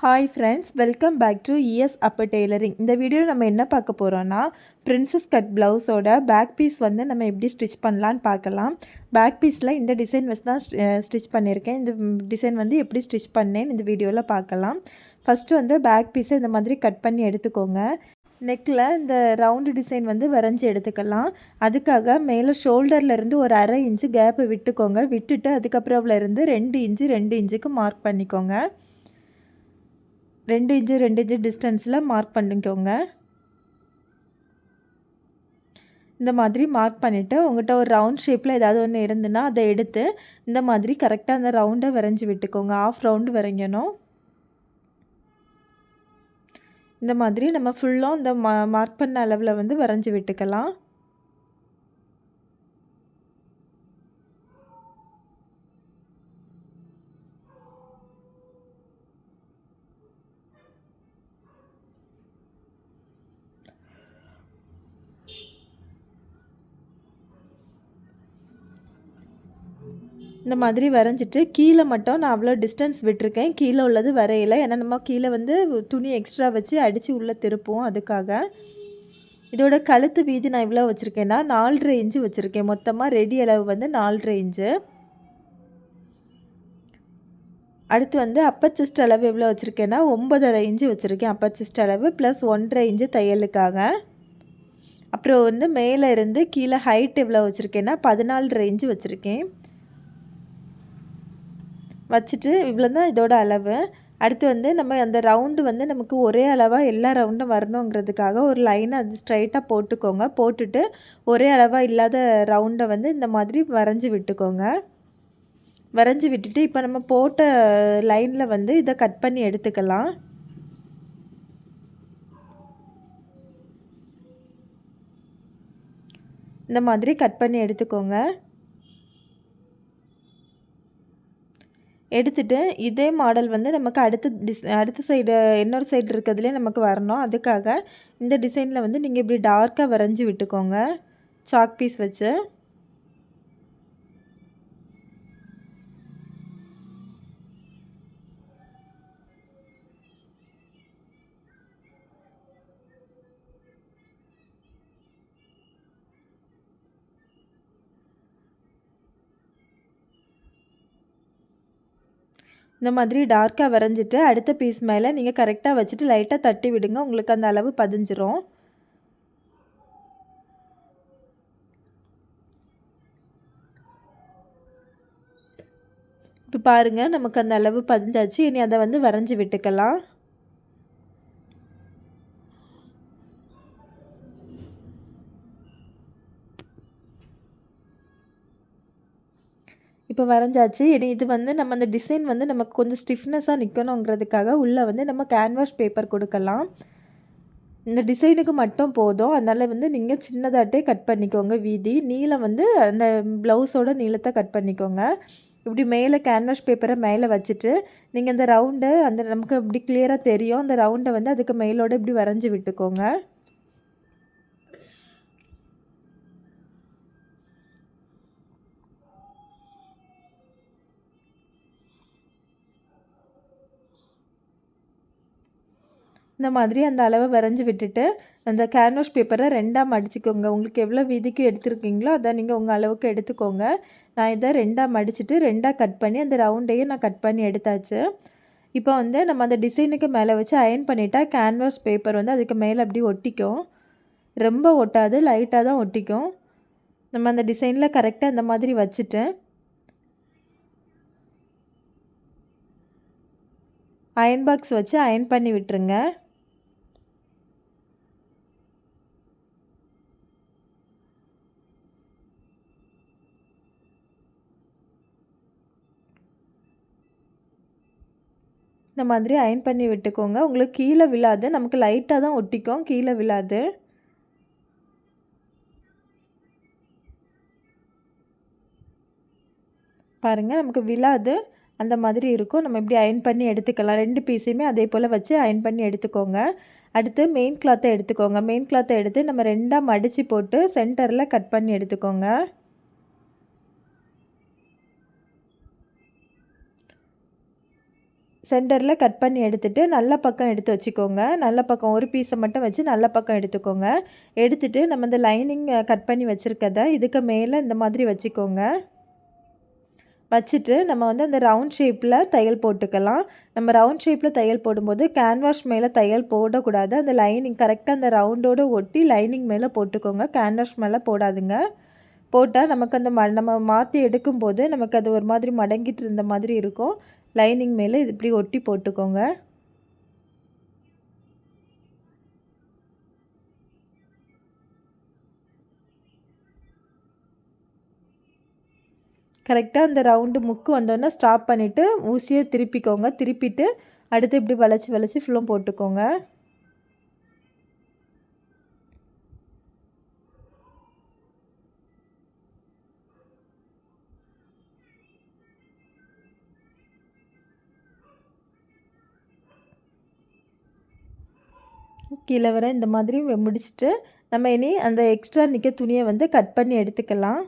Hi friends, welcome back to ES upper tailoring. இந்த வீடியோவில் நம்ம என்ன பார்க்க போகிறோன்னா, பிரின்சஸ் கட் ப்ளவுஸோட பேக் பீஸ் வந்து நம்ம எப்படி ஸ்டிச் பண்ணலான்னு பார்க்கலாம். பேக் பீஸில் இந்த டிசைன் வச்சு தான் ஸ்டிச் பண்ணியிருக்கேன். இந்த டிசைன் வந்து எப்படி ஸ்டிச் பண்ணேன்னு இந்த வீடியோவில் பார்க்கலாம். ஃபஸ்ட்டு வந்து பேக் பீஸை இந்த மாதிரி கட் பண்ணி எடுத்துக்கோங்க. நெக்கில் இந்த ரவுண்டு டிசைன் வந்து வரைஞ்சி எடுத்துக்கலாம். அதுக்காக மேலே ஷோல்டர்லேருந்து ஒரு 1/2 இன்ச்சு கேப்பு விட்டுக்கோங்க. விட்டுட்டு அதுக்கப்புறம் இருந்து 2 இன்ச்சு 2 இன்ச்சுக்கு மார்க் பண்ணிக்கோங்க. 2 இன்ச்சு 2 இன்ச்சு டிஸ்டன்ஸில் மார்க் பண்ணிக்கோங்க. இந்த மாதிரி மார்க் பண்ணிவிட்டு உங்கள்கிட்ட ஒரு ரவுண்ட் ஷேப்பில் ஏதாவது ஒன்று இருந்துன்னா அதை எடுத்து இந்த மாதிரி கரெக்டாக அந்த ரவுண்டை வரைஞ்சி விட்டுக்கோங்க. ஆஃப் ரவுண்டு வரைங்கணும். இந்த மாதிரி நம்ம ஃபுல்லாக இந்த மார்க் பண்ண அளவில் வந்து வரைஞ்சி விட்டுக்கலாம். இந்த மாதிரி வரைஞ்சிட்டு கீழே மட்டும் நான் அவ்வளோ டிஸ்டன்ஸ் விட்டுருக்கேன். கீழே உள்ளது வரையலை. ஏன்னா நம்ம கீழே வந்து துணி எக்ஸ்ட்ரா வச்சு அடித்து உள்ளே திருப்போம். அதுக்காக இதோட கழுத்து வீதி நான் இவ்வளோ வச்சுருக்கேன்னா 4.5 இன்ச்சு வச்சுருக்கேன். மொத்தமாக ரெடி அளவு வந்து 4.5 இன்ச்சு. அடுத்து வந்து அப்பர் செஸ்ட் அளவு எவ்வளோ வச்சுருக்கேன்னா 9.5 இன்ச்சு வச்சுருக்கேன். அப்பர் செஸ்ட் அளவு ப்ளஸ் 1.5 இன்ச்சு தையலுக்காக. அப்புறம் வந்து மேலே இருந்து கீழே ஹைட் எவ்வளோ வச்சுருக்கேன்னா 14.5 இன்ச்சு வச்சுருக்கேன். வச்சுட்டு இவ்வளோ தான் இதோட அளவு. அடுத்து வந்து நம்ம அந்த ரவுண்டு வந்து நமக்கு ஒரே அளவாக எல்லா ரவுண்டும் வரணுங்கிறதுக்காக ஒரு லைனை அது ஸ்ட்ரைட்டாக போட்டுக்கோங்க. போட்டுட்டு ஒரே அளவாக இல்லாத ரவுண்டை வந்து இந்த மாதிரி வரைஞ்சி விட்டுக்கோங்க. வரைஞ்சி விட்டுட்டு இப்போ நம்ம போட்ட லைனில் வந்து இதை கட் பண்ணி எடுத்துக்கலாம். இந்த மாதிரி கட் பண்ணி எடுத்துக்கோங்க. எடுத்துகிட்டு இதே மாடல் வந்து நமக்கு அடுத்த சைடு இன்னொரு சைடு இருக்கிறதுலே நமக்கு வரணும். அதுக்காக இந்த டிசைனில் வந்து நீங்கள் இப்படி டார்க்காக வரைஞ்சி விட்டுக்கோங்க சாக் பீஸ் வச்சு. இந்த மாதிரி டார்க்காக வரைஞ்சிட்டு அடுத்த பீஸ் மேலே நீங்கள் கரெக்டாக வச்சுட்டு லைட்டாக தட்டி விடுங்க. உங்களுக்கு அந்த அளவு பதிஞ்சிரும். இப்போ பாருங்கள், நமக்கு அந்த அளவு பதிஞ்சாச்சு. இனி அதை வந்து வரைஞ்சி விட்டுக்கலாம். இப்போ வரைஞ்சாச்சு. இனி இது வந்து நம்ம அந்த டிசைன் வந்து நமக்கு கொஞ்சம் ஸ்டிஃப்னஸாக நிற்கணுங்கிறதுக்காக உள்ளே வந்து நம்ம கேன்வாஸ் பேப்பர் கொடுக்கலாம். இந்த டிசைனுக்கு மட்டும் போதும். அதனால் வந்து நீங்கள் சின்னதாட்டே கட் பண்ணிக்கோங்க. வீதி நீளம் வந்து அந்த ப்ளவுஸோட நீளத்தை கட் பண்ணிக்கோங்க. இப்படி மேலே கேன்வாஸ் பேப்பரை மேலே வச்சுட்டு நீங்கள் அந்த ரவுண்டை அந்த நமக்கு அப்படி கிளியராக தெரியும். அந்த ரவுண்டை வந்து அதுக்கு மேலோடு இப்படி வரைஞ்சி விட்டுக்கோங்க. இந்த மாதிரி அந்த அளவை வரைஞ்சி விட்டுட்டு அந்த கேன்வாஸ் பேப்பரை 2ஆக மடிச்சுக்கோங்க. உங்களுக்கு எவ்வளோ வீதிக்கு எடுத்துருக்கீங்களோ அதை நீங்கள் உங்கள் அளவுக்கு எடுத்துக்கோங்க. நான் இதை 2ஆக மடிச்சுட்டு 2ஆக கட் பண்ணி அந்த ரவுண்டையும் நான் கட் பண்ணி எடுத்தாச்சு. இப்போ வந்து நம்ம அந்த டிசைனுக்கு மேலே வச்சு அயர்ன் பண்ணிட்டா கேன்வாஸ் பேப்பர் வந்து அதுக்கு மேலே அப்படி ஒட்டிக்கும். ரொம்ப ஒட்டாது, லைட்டாக தான் ஒட்டிக்கும். நம்ம அந்த டிசைனில் கரெக்டாக இந்த மாதிரி வச்சுட்டு அயர்ன் பாக்ஸ் வச்சு அயர்ன் பண்ணி விட்டுருங்க. இந்த மாதிரி அயர்ன் பண்ணி விட்டுக்கோங்க. உங்களுக்கு கீழே விழாது. நமக்கு லைட்டாக தான் ஒட்டிக்கும், கீழே விழாது. பாருங்கள், நமக்கு விழாது. அந்த மாதிரி இருக்கும். நம்ம இப்படி அயர்ன் பண்ணி எடுத்துக்கலாம். 2 பீஸையுமே அதே போல் வச்சு அயர்ன் பண்ணி எடுத்துக்கோங்க. அடுத்து மெயின் கிளாத்தை எடுத்துக்கோங்க. மெயின் கிளாத்தை எடுத்து நம்ம 2ஆக மடித்து போட்டு சென்டரில் கட் பண்ணி எடுத்துக்கோங்க. சென்டரில் கட் பண்ணி எடுத்துகிட்டு நல்ல பக்கம் எடுத்து வச்சுக்கோங்க. நல்ல பக்கம் ஒரு பீஸை மட்டும் வச்சு நல்ல பக்கம் எடுத்துக்கோங்க. எடுத்துகிட்டு நம்ம இந்த லைனிங் கட் பண்ணி வச்சுருக்கத இதுக்கு மேலே இந்த மாதிரி வச்சுக்கோங்க. வச்சுட்டு நம்ம வந்து அந்த ரவுண்ட் ஷேப்பில் தையல் போட்டுக்கலாம். நம்ம ரவுண்ட் ஷேப்பில் தையல் போடும்போது கேன்வாஸ் மேலே தையல் போடக்கூடாது. அந்த லைனிங் கரெக்டாக அந்த ரவுண்டோடு ஒட்டி லைனிங் மேலே போட்டுக்கோங்க. கேன்வாஸ் மேலே போடாதுங்க. போட்டால் நமக்கு அந்த நம்ம மாற்றி எடுக்கும்போது நமக்கு அது ஒரு மாதிரி மடங்கிட்டு இருந்த மாதிரி இருக்கும். லைனிங் மேலே இது இப்படி ஒட்டி போட்டுக்கோங்க. கரெக்டாக அந்த ரவுண்டு முக்கு வந்தோடனே ஸ்டாப் பண்ணிவிட்டு ஊசியை திருப்பிக்கோங்க. திருப்பிட்டு அடுத்து இப்படி வளைச்சி வளைச்சி ஃபுல்லும் போட்டுக்கோங்க. கீழே வர இந்த மாதிரி முடிச்சுட்டு நம்ம இனி அந்த எக்ஸ்ட்ரா நிற்க துணியை வந்து கட் பண்ணி எடுத்துக்கலாம்.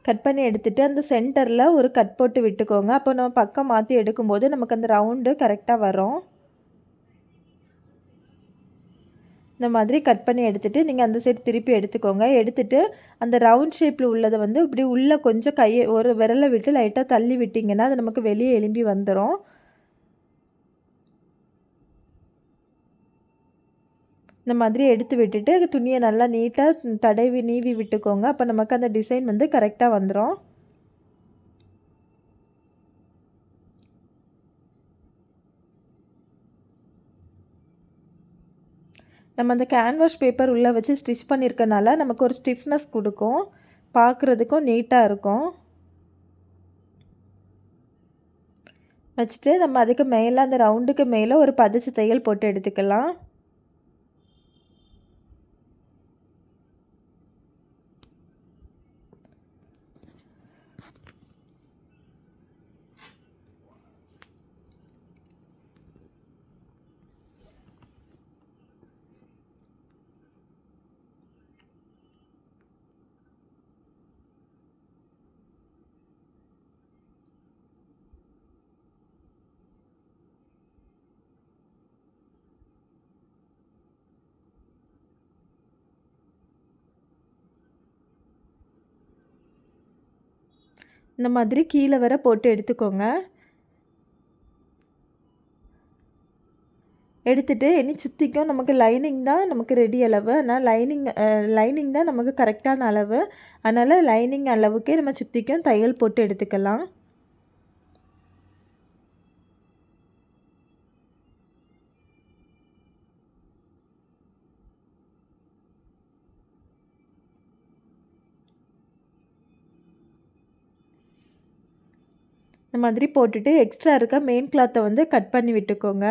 கட் பண்ணி எடுத்துகிட்டு அந்த சென்டரில் ஒரு கட் போட்டு விட்டுக்கோங்க. அப்போ நம்ம பக்கம் மாற்றி எடுக்கும்போது நமக்கு அந்த ரவுண்டு கரெக்டாக வரும். இந்த மாதிரி கட் பண்ணி எடுத்துகிட்டு நீங்கள் அந்த சைடு திருப்பி எடுத்துக்கோங்க. எடுத்துகிட்டு அந்த ரவுண்ட் ஷேப்பில் உள்ளதை வந்து இப்படி உள்ளே கொஞ்சம் கையை ஒரு விரலை விட்டு லைட்டாக தள்ளி விட்டிங்கன்னா அது நமக்கு வெளியே எலும்பி வந்துடும். இந்த மாதிரி எடுத்து விட்டுட்டு துணியை நல்லா நீட்டாக தடவி நீவி விட்டுக்கோங்க. அப்போ நமக்கு அந்த டிசைன் வந்து கரெக்டாக வந்துடும். நம்ம அந்த கேன்வாஸ் பேப்பர் உள்ளே வச்சு ஸ்டிச் பண்ணியிருக்கனால நமக்கு ஒரு ஸ்டிஃப்னஸ் கொடுக்கும். பார்க்குறதுக்கும் நீட்டாக இருக்கும். வச்சுட்டு நம்ம அதுக்கு மேலே அந்த ரவுண்டுக்கு மேலே ஒரு 10 தையல் போட்டு எடுத்துக்கலாம். இந்த மாதிரி கீழே வர போட்டு எடுத்துக்கோங்க. எடுத்துகிட்டு இனி சுற்றிக்கும் நமக்கு லைனிங் தான் நமக்கு ரெடி அளவு. அதனால் லைனிங் தான் நமக்கு கரெக்டான அளவு. அதனால் லைனிங் அளவுக்கே நம்ம சுற்றிக்கும் தையல் போட்டு எடுத்துக்கலாம். இந்த மாதிரி போட்டுட்டு எக்ஸ்ட்ரா இருக்க மெயின் கிளாத்தை வந்து கட் பண்ணி விட்டுக்கோங்க.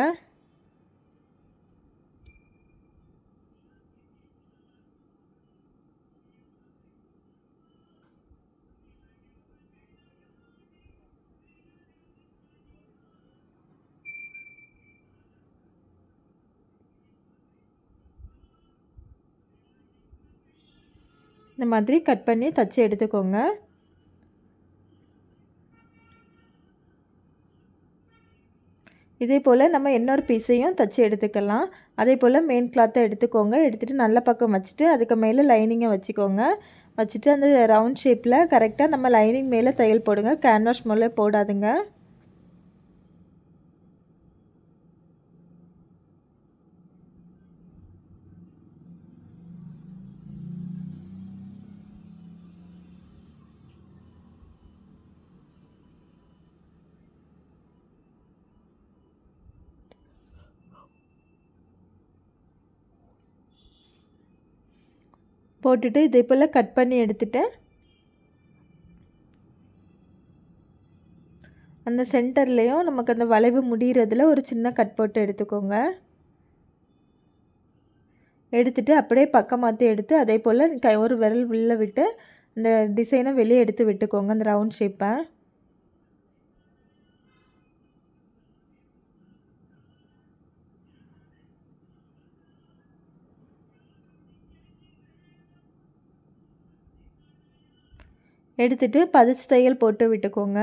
இந்த மாதிரி கட் பண்ணி தச்சு எடுத்துக்கோங்க. இதே போல் நம்ம இன்னொரு பீஸையும் தச்சு எடுத்துக்கலாம். அதே போல் மெயின் கிளாத்தை எடுத்துக்கோங்க. எடுத்துகிட்டு நல்ல பக்கம் வச்சுட்டு அதுக்கு மேலே லைனிங்கை வச்சுக்கோங்க. வச்சுட்டு அந்த ரவுண்ட் ஷேப்பில் கரெக்டாக நம்ம லைனிங் மேலே தையல் போடுங்க. கேன்வாஸ் மேலே போடாதுங்க. போட்டுட்டு இதே போல் கட் பண்ணி எடுத்துட்டு அந்த சென்டர்லேயும் நமக்கு அந்த வளைவு முடிகிறதுல ஒரு சின்ன கட் போட்டு எடுத்துக்கோங்க. எடுத்துட்டு அப்படியே பக்கம் மாற்றி எடுத்து அதே போல் ஒரு விரல் உள்ளே விட்டு அந்த டிசைனை வெளியே எடுத்து விட்டுக்கோங்க, அந்த ரவுண்ட் ஷேப்பை. எடுத்துட்டு பதிச்சு தையல் போட்டு விட்டுக்கோங்க.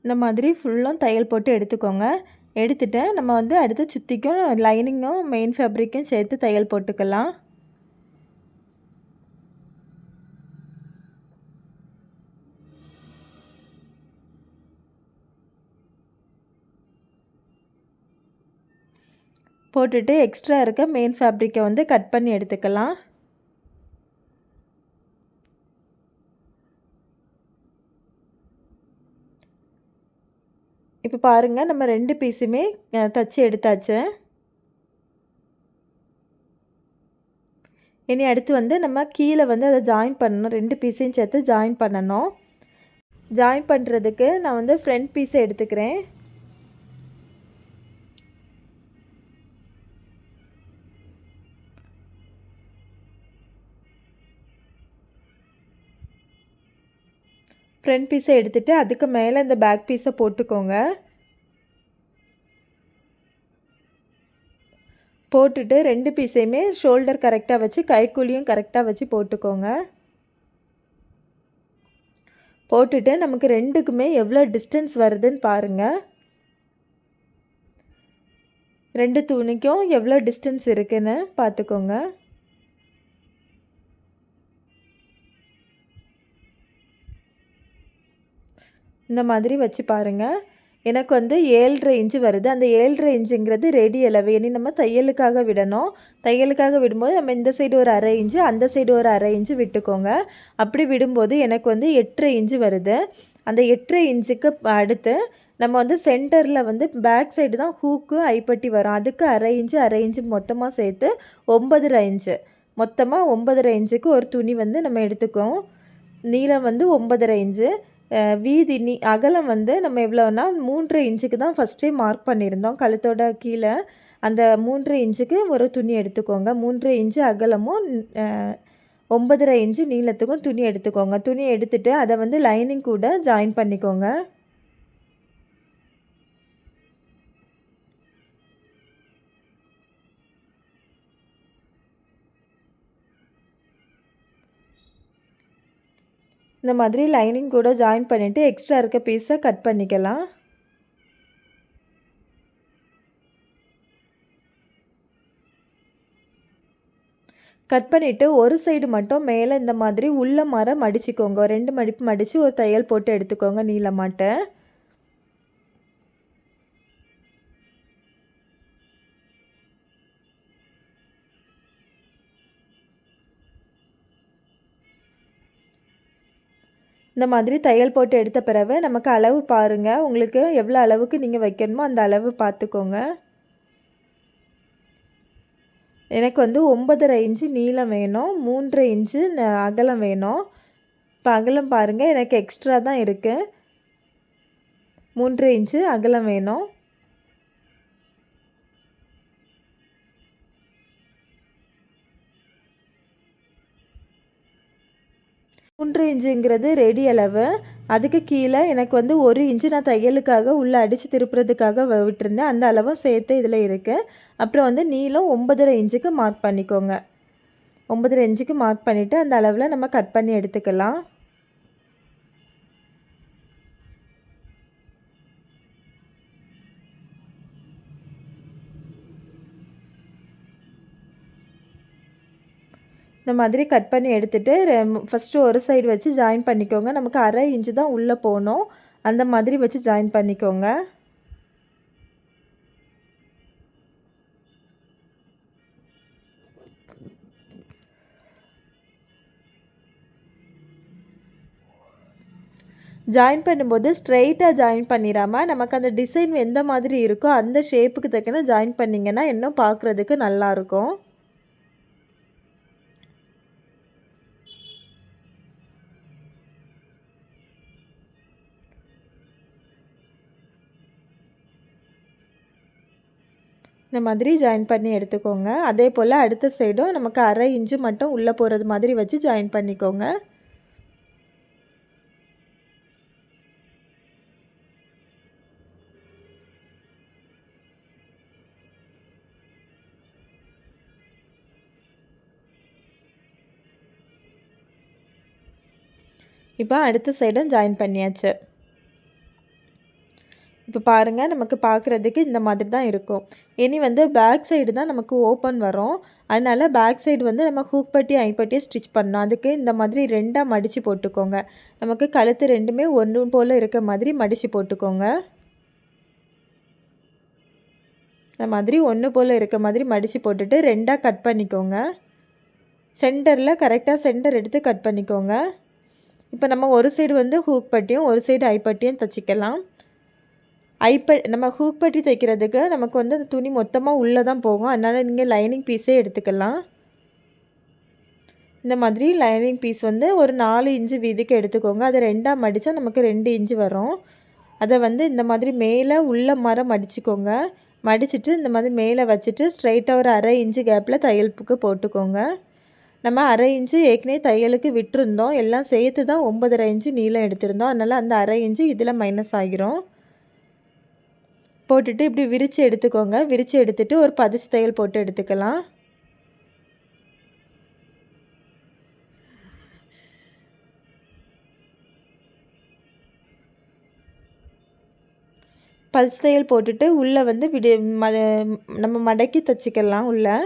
இந்த மாதிரி ஃபுல்லும் தையல் போட்டு எடுத்துக்கோங்க. எடுத்துட்டு நம்ம வந்து அடுத்து சுத்திக்கும் லைனிங்கும் மெயின் ஃபேப்ரிக்கும் சேர்த்து தையல் போட்டுக்கலாம். போட்டுட்டு எக்ஸ்ட்ரா இருக்க மெயின் ஃபேப்ரிக்கை வந்து கட் பண்ணி எடுத்துக்கலாம். இப்போ பாருங்கள், நம்ம 2 பீஸுமே தச்சு எடுத்தாச்சு. இனி அடுத்து வந்து நம்ம கீழே வந்து அதை ஜாயின் பண்ணணும். 2 பீஸையும் சேர்த்து ஜாயின் பண்ணணும். ஜாயின் பண்ணுறதுக்கு நான் வந்து ஃப்ரண்ட் பீஸை எடுத்துக்கிறேன். ஃப்ரண்ட் பீஸை எடுத்துகிட்டு அதுக்கு மேலே இந்த பேக் பீஸை போட்டுக்கோங்க. போட்டுட்டு 2 பீஸையுமே ஷோல்டர் கரெக்டாக வச்சு கைக்குழியும் கரெக்டாக வச்சு போட்டுக்கோங்க. போட்டுட்டு நமக்கு 2க்குமே எவ்வளோ டிஸ்டன்ஸ் வருதுன்னு பாருங்கள். 2 துணிக்கும் எவ்வளோ டிஸ்டன்ஸ் இருக்குன்னு பார்த்துக்கோங்க. இந்த மாதிரி வச்சு பாருங்கள். எனக்கு வந்து 7.5 இன்ச்சு வருது. அந்த 7.5 இன்ச்சுங்கிறது ரெடி அளவு. இனி நம்ம தையலுக்காக விடணும். தையலுக்காக விடும்போது நம்ம இந்த சைடு ஒரு 1/2 இன்ச்சு, அந்த சைடு ஒரு 1/2 இன்ச்சு விட்டுக்கோங்க. அப்படி விடும்போது எனக்கு வந்து 8.5 இன்ச்சு வருது. அந்த 8.5 இன்ச்சுக்கு அடுத்து நம்ம வந்து சென்டரில் வந்து பேக் சைடு தான் ஹூக்கு ஐப்பட்டி வரும். அதுக்கு 1/2 இன்ச்சு 1/2 இன்ச்சு மொத்தமாக சேர்த்து 9.5 இன்ச்சு. மொத்தமாக 9.5 இன்ச்சுக்கு ஒரு துணி வந்து நம்ம எடுத்துக்குவோம். நீளம் வந்து 9.5 இன்ச்சு. வீதி அகலம் வந்து நம்ம எவ்வளோனா 3.5 இன்ச்சுக்கு தான் ஃபஸ்ட்டே மார்க் பண்ணியிருந்தோம். கழுத்தோட கீழே அந்த 3.5 இன்ச்சுக்கு ஒரு துணி எடுத்துக்கோங்க. 3.5 இன்ச்சு அகலமும் 9.5 இன்ச்சு நீளத்துக்கும் துணி எடுத்துக்கோங்க. துணி எடுத்துகிட்டு அதை வந்து லைனிங் கூட ஜாயின் பண்ணிக்கோங்க. இந்த மாதிரி லைனிங் கூட ஜாயின் பண்ணிவிட்டு எக்ஸ்ட்ரா இருக்க பீஸை கட் பண்ணிக்கலாம். கட் பண்ணிவிட்டு ஒரு சைடு மட்டும் மேலே இந்த மாதிரி உள்ள மரம் மடிச்சுக்கோங்க. 2 மடிப்பு மடித்து ஒரு தையல் போட்டு எடுத்துக்கோங்க நீளமாட்ட. இந்த மாதிரி தையல் போட்டு எடுத்த பிறகு நமக்கு அளவு பாருங்கள். உங்களுக்கு எவ்வளோ அளவுக்கு நீங்கள் வைக்கணுமோ அந்த அளவு பார்த்துக்கோங்க. எனக்கு வந்து 9.5 இன்ச்சு நீளம் வேணும், 3.5 இன்ச்சு அகலம் வேணும். இப்போ அகலம் பாருங்கள், எனக்கு எக்ஸ்ட்ரா தான் இருக்குது. 3.5 இன்ச்சு அகலம் வேணும். மூன்று இன்ச்சுங்கிறது ரெடி அளவு. அதுக்கு கீழே எனக்கு வந்து 1 இன்ச்சு நான் தையலுக்காக உள்ளே அடித்து திருப்புறதுக்காக விட்டுருந்தேன். அந்த அளவும் சேர்த்து இதில் இருக்குது. அப்புறம் வந்து நீளம் 9.5 இன்ச்சுக்கு மார்க் பண்ணிக்கோங்க. 9.5 இன்ச்சுக்கு மார்க் பண்ணிவிட்டு அந்த அளவில் நம்ம கட் பண்ணி எடுத்துக்கலாம். இந்த மாதிரி கட் பண்ணி எடுத்துகிட்டு ஃபஸ்ட்டு ஒரு சைடு வச்சு ஜாயின் பண்ணிக்கோங்க. நமக்கு 1/2 இன்ச்சு தான் உள்ளே போகணும். அந்த மாதிரி வச்சு ஜாயின் பண்ணிக்கோங்க. ஜாயின் பண்ணும்போது ஸ்ட்ரெயிட்டாக ஜாயின் பண்ணிடாமல் நமக்கு அந்த டிசைன் எந்த மாதிரி இருக்கோ அந்த ஷேப்புக்கு தக்கன ஜாயின் பண்ணிங்கன்னா இன்னும் பார்க்குறதுக்கு நல்லாயிருக்கும். இந்த மாதிரி ஜாயின் பண்ணி எடுத்துக்கோங்க. அதே போல் அடுத்த சைடும் நமக்கு 1/2 இன்ச்சு மட்டும் உள்ளே போகிறது மாதிரி வச்சு ஜாயின் பண்ணிக்கோங்க. இப்போ அடுத்த சைடும் ஜாயின் பண்ணியாச்சு. இப்போ பாருங்கள், நமக்கு பார்க்குறதுக்கு இந்த மாதிரி தான் இருக்கும். இனி வந்து பேக் சைடு தான் நமக்கு ஓப்பன் வரும். அதனால் பேக் சைடு வந்து நம்ம ஹூக் பட்டி ஐப்பட்டியை ஸ்டிச் பண்ணணும். அதுக்கு இந்த மாதிரி 2ஆக மடித்து போட்டுக்கோங்க. நமக்கு கழுத்து 2மே ஒன்று போல் இருக்க மாதிரி மடித்து போட்டுக்கோங்க. இந்த மாதிரி ஒன்று போல் இருக்க மாதிரி மடித்து போட்டுட்டு 2ஆக கட் பண்ணிக்கோங்க. சென்டரில் கரெக்டாக சென்டர் எடுத்து கட் பண்ணிக்கோங்க. இப்போ நம்ம ஒரு சைடு வந்து ஹூக் பட்டியும் ஒரு சைடு ஐப்பட்டியும் தைச்சிக்கலாம். நம்ம ஹூக் பட்டி தைக்கிறதுக்கு நமக்கு வந்து அந்த துணி மொத்தமாக உள்ளே தான் போகும். அதனால் நீங்கள் லைனிங் பீஸே எடுத்துக்கலாம். இந்த மாதிரி லைனிங் பீஸ் வந்து ஒரு 4 இன்ச்சு வீதிக்கு எடுத்துக்கோங்க. அதை 2ஆக மடித்தா நமக்கு 2 இன்ச்சு வரும். அதை வந்து இந்த மாதிரி மேலே உள்ள மரம் மடிச்சுக்கோங்க. மடிச்சுட்டு இந்த மாதிரி மேலே வச்சுட்டு ஸ்ட்ரைட்டாக ஒரு 1/2 இன்ச்சு கேப்பில் தையலுக்கு போட்டுக்கோங்க. நம்ம 1/2 இன்ச்சு ஏற்கனவே தையலுக்கு விட்டுருந்தோம். எல்லாம் சேர்த்து தான் 9.5 இன்ச்சு நீளம் எடுத்திருந்தோம். அதனால் அந்த 1/2 இன்ச்சு இதில் மைனஸ் ஆகிரும். போட்டுட்டு இப்படி விரித்து எடுத்துக்கோங்க. விரித்து எடுத்துகிட்டு ஒரு 10 தையல் போட்டு எடுத்துக்கலாம். பல்ஸ் தையல் போட்டுட்டு உள்ளே வந்து நம்ம மடக்கி தைச்சிக்கலாம் உள்ளே.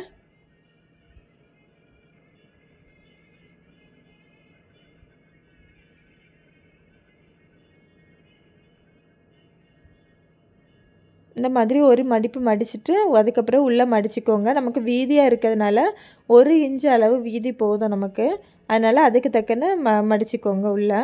இந்த மாதிரி ஒரு மடிப்பு மடிச்சுட்டு அதுக்கப்புறம் உள்ளே மடிச்சுக்கோங்க. நமக்கு வீதியாக இருக்கிறதுனால 1 இன்ச்சு அளவு வீதி போதும் நமக்கு. அதனால் அதுக்கு தக்கன மடிச்சுக்கோங்க உள்ளே.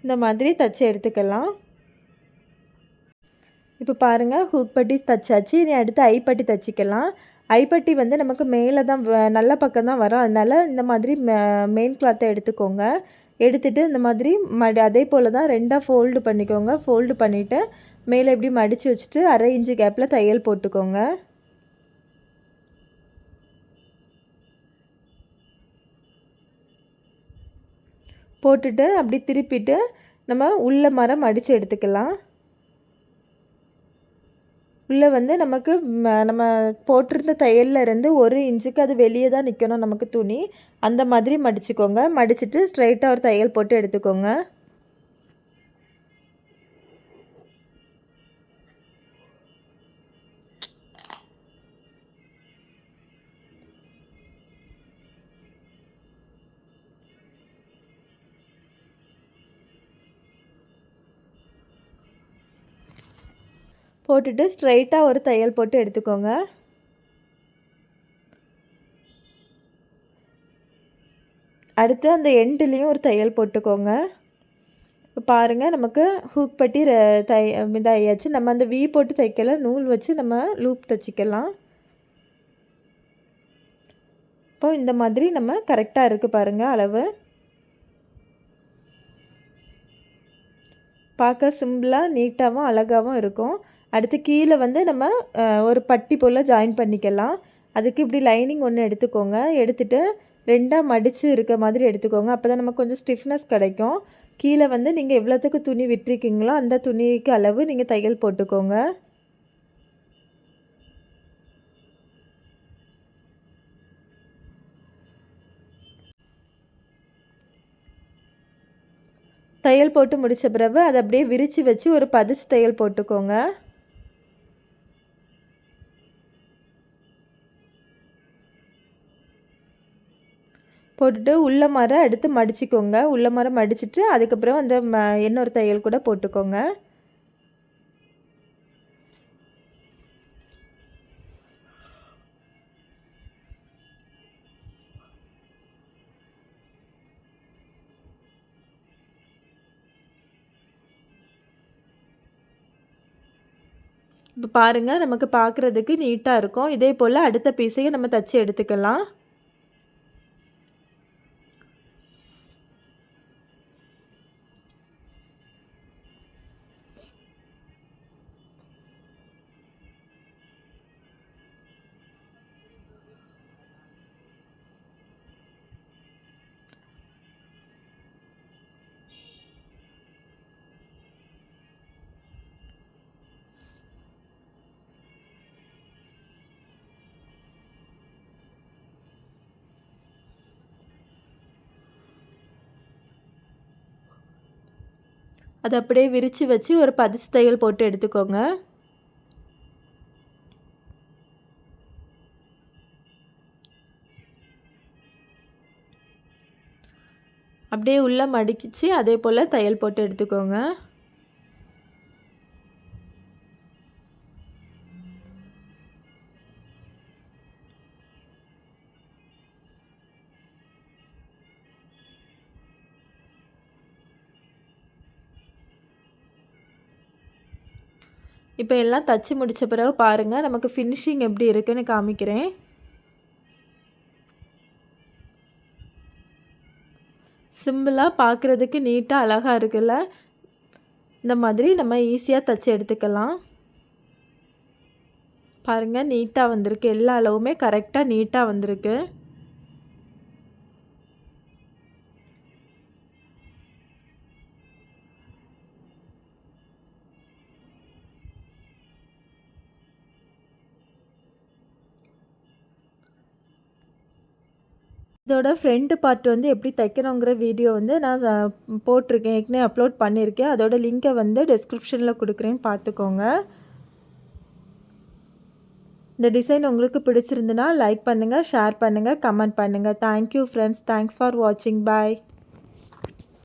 இந்த மாதிரி தைச்சி எடுத்துக்கலாம். இப்போ பாருங்கள், ஹூக் பட்டி தைச்சாச்சு. இனி அடுத்து ஐப்பட்டி தைச்சிக்கலாம். ஐப்பட்டி வந்து நமக்கு மேலே தான் நல்ல பக்கம் தான் வரும். அதனால் இந்த மாதிரி மெயின் கிளாத்தை எடுத்துக்கோங்க. எடுத்துகிட்டு இந்த மாதிரி அதே போல் தான் 2ஆக ஃபோல்டு பண்ணிக்கோங்க. ஃபோல்டு பண்ணிவிட்டு மேலே இப்படி மடித்து வச்சுட்டு 1/2 இன்ச்சு கேப்பில் தையல் போட்டுக்கோங்க. போட்டுட்டு அப்படி திருப்பிட்டு நம்ம உள்ள மரம் மடித்து எடுத்துக்கலாம். உள்ளே வந்து நமக்கு நம்ம போட்டிருந்த தையலில் இருந்து 1 இன்ச்சுக்கு அது வெளியே தான் நிற்கணும் நமக்கு துணி. அந்த மாதிரி மடிச்சுக்கோங்க. மடிச்சுட்டு ஸ்ட்ரைட்டாக ஒரு தையல் போட்டு எடுத்துக்கோங்க. போட்டுட்டு ஸ்ட்ரைட்டாக ஒரு தையல் போட்டு எடுத்துக்கோங்க. அடுத்து அந்த எண்டுலேயும் ஒரு தையல் போட்டுக்கோங்க. இப்போ பாருங்கள், நமக்கு ஹூக் பட்டி இதாகியாச்சு. நம்ம அந்த வி போட்டு தைக்கல, நூல் வச்சு நம்ம லூப் தைச்சிக்கலாம். இப்போ இந்த மாதிரி நம்ம கரெக்டாக இருக்குது பாருங்கள் அளவு. பார்க்க சிம்பிளாக நீட்டாகவும் அழகாகவும் இருக்கும். அடுத்து கீழே வந்து நம்ம ஒரு பட்டி போல் ஜாயின் பண்ணிக்கலாம். அதுக்கு இப்படி லைனிங் ஒன்று எடுத்துக்கோங்க. எடுத்துகிட்டு 2ஆக மடித்து இருக்க மாதிரி எடுத்துக்கோங்க. அப்போ தான் நமக்கு கொஞ்சம் ஸ்டிஃப்னஸ் கிடைக்கும். கீழே வந்து நீங்கள் எவ்வளோத்துக்கு துணி விட்டுருக்கீங்களோ அந்த துணிக்கு அளவு நீங்கள் தையல் போட்டுக்கோங்க. தையல் போட்டு முடித்த பிறகு அதை அப்படியே விரித்து வச்சு ஒரு 10 தையல் போட்டுக்கோங்க. போட்டுட்டு உள்ளமார அடுத்து மடிச்சுக்கோங்க. உள்ளமார மடிச்சுட்டு அதுக்கப்புறம் அந்த இன்னொரு தையல் கூட போட்டுக்கோங்க. இப்போ பாருங்கள், நமக்கு பார்க்குறதுக்கு நீட்டாக இருக்கும். இதே போல் அடுத்த பீஸையும் நம்ம தச்சு எடுத்துக்கலாம். அதை அப்படியே விரித்து வச்சு ஒரு 10 தையல் போட்டு எடுத்துக்கோங்க. அப்படியே உள்ளே மடிக்கிச்சு அதே போல் தையல் போட்டு எடுத்துக்கோங்க. இப்போ எல்லாம் தச்சு முடித்த பிறகு பாருங்கள், நமக்கு ஃபினிஷிங் எப்படி இருக்குன்னு காமிக்கிறேன். சிம்பிளாக பார்க்குறதுக்கு நீட்டாக அழகாக இருக்குல்ல. இந்த மாதிரி நம்ம ஈஸியாக தச்சு எடுத்துக்கலாம். பாருங்கள், நீட்டாக வந்திருக்கு. எல்லா அளவுமே கரெக்டாக நீட்டாக வந்திருக்கு. இதோட ஃப்ரண்ட் பார்ட் வந்து எப்படி தைக்கணுங்கிற வீடியோ வந்து நான் போட்டிருக்கேன், ஏற்கனவே அப்லோட் பண்ணியிருக்கேன். அதோட லிங்கை வந்து டிஸ்கிரிப்ஷனில் கொடுக்குறேன்னு பார்த்துக்கோங்க. இந்த டிசைன் உங்களுக்கு பிடிச்சிருந்துன்னா லைக் பண்ணுங்கள், ஷேர் பண்ணுங்கள், கமெண்ட் பண்ணுங்கள். Thank you friends. தேங்க்ஸ் ஃபார் வாட்சிங். பாய்.